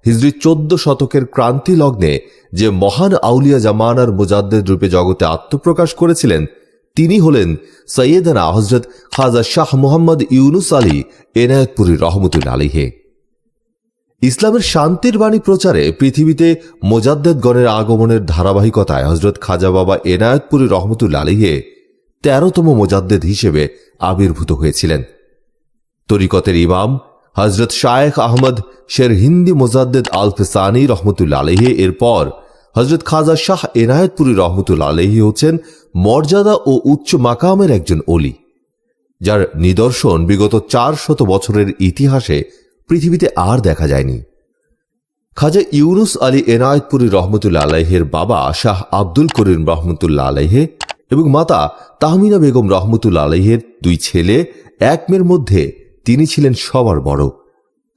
হিজরি 14 শতকের ক্রান্তি লগ্নে যে মহান আউলিয়া জামানার মুজাদ্দেদ রূপে জগতে আত্মপ্রকাশ করেছিলেন তিনি হলেন সৈয়দনা হযরত খাজা শাহ মুহাম্মদ ইউনুস আলী এনায়েতপুরী রহমতুল্লাহ আলাইহি। ইসলামের শান্তির বাণী প্রচারে পৃথিবীতে মুজাদ্দেদগণের আগমনের ধারাবাহিকতায় হযরত খাজা বাবা এনায়েতপুরী রহমতুল্লাহ আলাইহি 13তম মুজাদ্দেদ হিসেবে আবির্ভূত হয়েছিলেন। তরিকতের ইমাম হযরত শায়েখ আহমদ শের হিন্দি মুজাদ্দেদ আল ফিসানি রহমতুল্লাহ আলাইহি এরপর হযরত খাজা শাহ এনায়েতপুরী রহমতুল্লাহ আলাইহি হচ্ছেন মর্যাদা ও উচ্চ মাকামের একজন ওলি, যার নিদর্শন বিগত 400 বছরের ইতিহাসে পৃথিবীতে আর দেখা যায়নি। খাজা ইউনুস আলী এনায়েতপুরী রহমতুল্লাহ আলাইহির বাবা শাহ আব্দুল করিম রহমতুল্লাহ আলাইহি এবং মাতা তাহমিনা বেগম রহমতুল্লাহ আলাইহির 2 ছেলে 1 মেয়ের মধ্যে তিনি ছিলেন সবার বড়।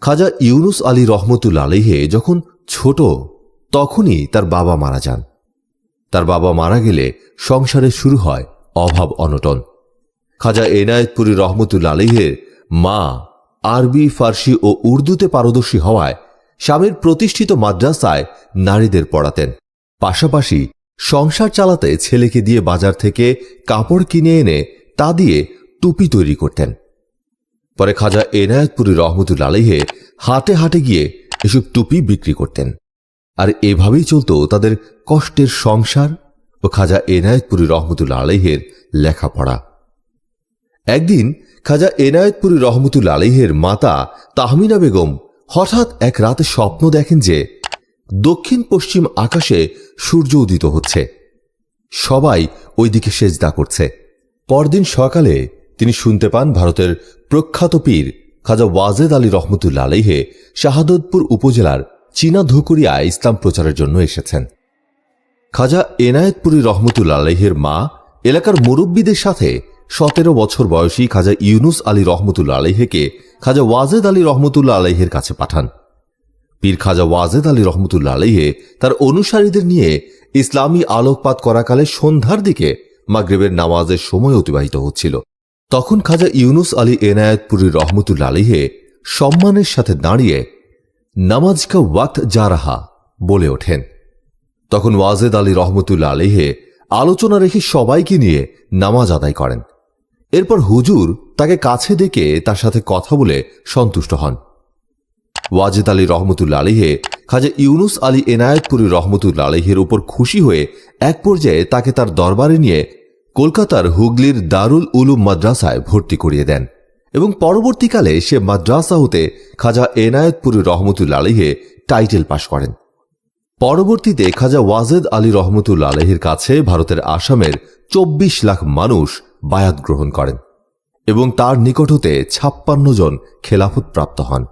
খাজা ইউনুস আলী রহমতুল্লাহ আলাইহি যখন ছোট তখনই তার বাবা মারা যান। তার বাবা মারা গেলে সংসারে শুরু হয় অভাব অনটন। খাজা এনায়েতপুরী রহমতুল্লাহ আলাইহির মা আরবি, ফার্সি ও উর্দুতে পারদর্শী হওয়ায় স্বামীর প্রতিষ্ঠিত মাদ্রাসায় নারীদের পড়াতেন। পাশাপাশি সংসার চালাতে ছেলেকে দিয়ে বাজার থেকে কাপড় কিনে এনে তা দিয়ে টুপি তৈরি করতেন। পরে খাজা এনায়েতপুরী রহমতুল্লাহ আলাইহি হাটে হাটে গিয়ে এসব টুপি বিক্রি করতেন। আর এভাবেই চলত তাদের কষ্টের সংসার ও খাজা এনায়েতপুরী রহমতুল্লাহ আলাইহির লেখাপড়া। একদিন খাজা এনায়েতপুরী রহমতুল্লাহ আলাইহির মাতা তাহমিনা বেগম হঠাৎ এক রাতে স্বপ্ন দেখেন যে দক্ষিণ পশ্চিম আকাশে সূর্য উদিত হচ্ছে, সবাই ওই দিকে সেজদা করছে। পরদিন সকালে তিনি শুনতে পান ভারতের প্রখ্যাত পীর খাজা ওয়াজেদ আলী রহমতুল্লাহ আলাইহি শাহাদতপুর উপজেলার চীনা ধুকুরিয়ায় ইসলাম প্রচারের জন্য এসেছেন। খাজা এনায়েতপুরী রহমতুল্লাহ আলাইহির মা এলাকার মুরব্বীদের সাথে 17 বছর বয়সী খাজা ইউনুস আলী রহমতুল্লাহ আলাইহিকে খাজা ওয়াজেদ আলী রহমতুল্লাহ আলাইহির কাছে পাঠান। পীর খাজা ওয়াজেদ আলী রহমতুল্লাহ আলাইহি তার অনুসারীদের নিয়ে ইসলামী আলোকপাত করাকালে সন্ধ্যার দিকে মাগরিবের নামাজের সময় অতিবাহিত হচ্ছিল। তখন খাজা ইউনুস আলী এনায়েতপুরী রহমতুল্লাহ আলাইহি সম্মানের সাথে দাঁড়িয়ে নামাজ কা ওয়াক্ত যা রাহা বলে ওঠেন। তখন ওয়াজেদ আলী রহমতুল্লাহ আলাইহি আলোচনা রেখে সবাইকে নিয়ে নামাজ আদায় করেন। এরপর হুজুর তাকে কাছে ডেকে তার সাথে কথা বলে সন্তুষ্ট হন। ওয়াজেদ আলী রহমতুল্লাহ আলাইহি খাজা ইউনুস আলী এনায়েতপুরী রহমতুল্লাহ আলাইহির উপর খুশি হয়ে এক পর্যায়ে তাকে তার দরবারে নিয়ে কলকাতার হুগলির দারুল উলুম মাদ্রাসায় ভর্তি করিয়ে দেন এবং পরবর্তীকালে সে মাদ্রাসা হতে খাজা এনায়েতপুরী রহমতুল্লাহ আলাইহি টাইটেল পাশ করেন। পরবর্তীতে খাজা ওয়াজেদ আলী রহমতুল্লাহ আলাইহির কাছে ভারতের আসামের 24 লাখ মানুষ বায়াত গ্রহণ করেন এবং তার নিকট হতে 56 জন খেলাফত প্রাপ্ত হন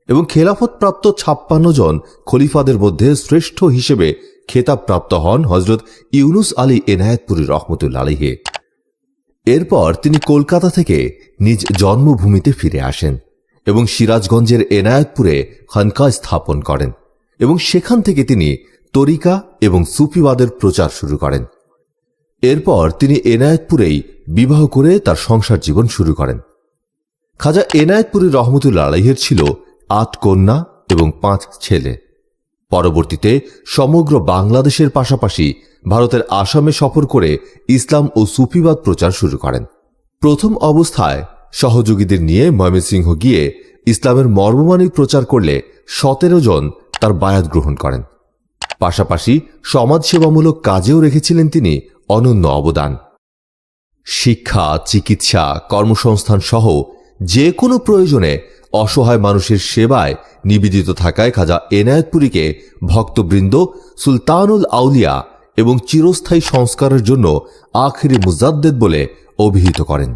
এবং খেলাফত প্রাপ্ত 56 জন খলিফাদের মধ্যে শ্রেষ্ঠ হিসেবে খেতাব প্রাপ্ত হন হযরত ইউনুস আলী এনায়েতপুরী রহমতুল্লাহ আলাইহি। এরপর তিনি কলকাতা থেকে নিজ জন্মভূমিতে ফিরে আসেন এবং সিরাজগঞ্জের এনায়েতপুরে খানকা স্থাপন করেন এবং সেখান থেকে তিনি তরিকা এবং সুফিবাদের প্রচার শুরু করেন। এরপর তিনি এনায়েতপুরেই বিবাহ করে তার সংসার জীবন শুরু করেন। খাজা এনায়েতপুরী রহমতুল্লাহ আলাইহির ছিল 8 কন্যা এবং 5 ছেলে। পরবর্তীতে সমগ্র বাংলাদেশের পাশাপাশি ভারতের আসামে সফর করে ইসলাম ও সুফিবাদ প্রচার শুরু করেন। প্রথম অবস্থায় সহযোগীদের নিয়ে ময়মনসিংহ গিয়ে ইসলামের মর্মবাণী প্রচার করলে 17 জন তার বায়াত গ্রহণ করেন। পাশাপাশি সমাজসেবামূলক কাজেও রেখেছিলেন তিনি অনন্য অবদান। শিক্ষা, চিকিৎসা, কর্মসংস্থান সহ যে কোনো প্রয়োজনে অসহায় মানুষের সেবায় নিবেদিত থাকায় খাজা এনায়েতপুরীকে ভক্তবৃন্দ সুলতানুল আউলিয়া এবং চিরস্থায়ী সংস্কারের জন্য আখেরি মুজাদ্দেদ বলে অভিহিত করেন।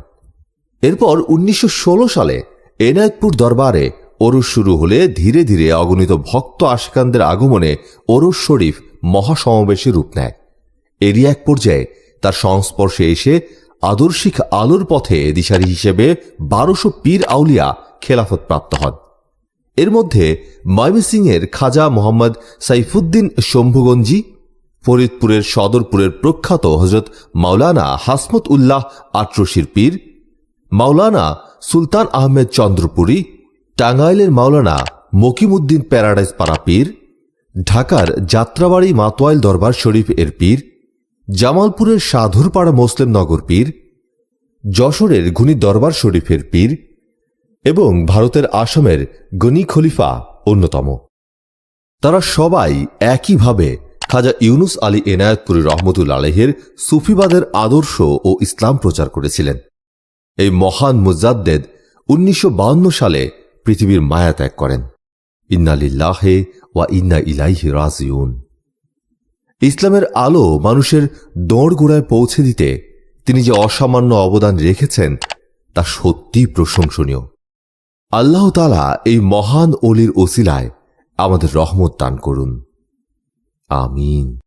এরপর 1916 সালে এনায়েতপুর দরবারে ওরস শুরু হলে ধীরে ধীরে অগণিত ভক্ত আশিকানদের আগমনে ওরস শরীফ মহাসমাবেশে রূপ নেয়। এরই এক পর্যায়ে তার সংস্পর্শে এসে আদর্শিক আলোর পথে দিশারি হিসেবে 1200 পীর আউলিয়া খেলাফত প্রাপ্ত হন। এর মধ্যে ময়মনসিংহের খাজা মোহাম্মদ সাইফুদ্দিন শম্ভুগঞ্জি, ফরিদপুরের সদরপুরের প্রখ্যাত হযরত মাওলানা হাসমত উল্লাহ আটরশির পীর, মাওলানা সুলতান আহমেদ চন্দ্রপুরী, টাঙ্গাইলের মাওলানা মকিমউদ্দিন প্যারাডাইস পাড়া পীর, ঢাকার যাত্রাবাড়ি মাতোয়াইল দরবার শরীফ এর পীর, জামালপুরের সাধুরপাড়া মুসলিম নগর পীর, যশোরের গুনি দরবার শরীফের পীর এবং ভারতের আসামের গনি খলিফা অন্যতম। তারা সবাই একইভাবে খাজা ইউনুস আলী এনায়েতপুরী রহমতুল্লাহ আলাইহির সুফিবাদের আদর্শ ও ইসলাম প্রচার করেছিলেন। এই মহান মুজাদ্দেদ 1952 সালে পৃথিবীর মায়া ত্যাগ করেন। ইন্না লিল্লাহি ওয়া ইন্না ইলাইহি রাজিউন। ইসলামের আলো মানুষের দোরগোড়ায় পৌঁছে দিতে তিনি যে অসামান্য অবদান রেখেছেন তা সত্যি প্রশংসনীয়। আল্লাহ তাআলা এই মহান ওলির ওসিলায় আমাদের রহমত দান করুন। আমিন।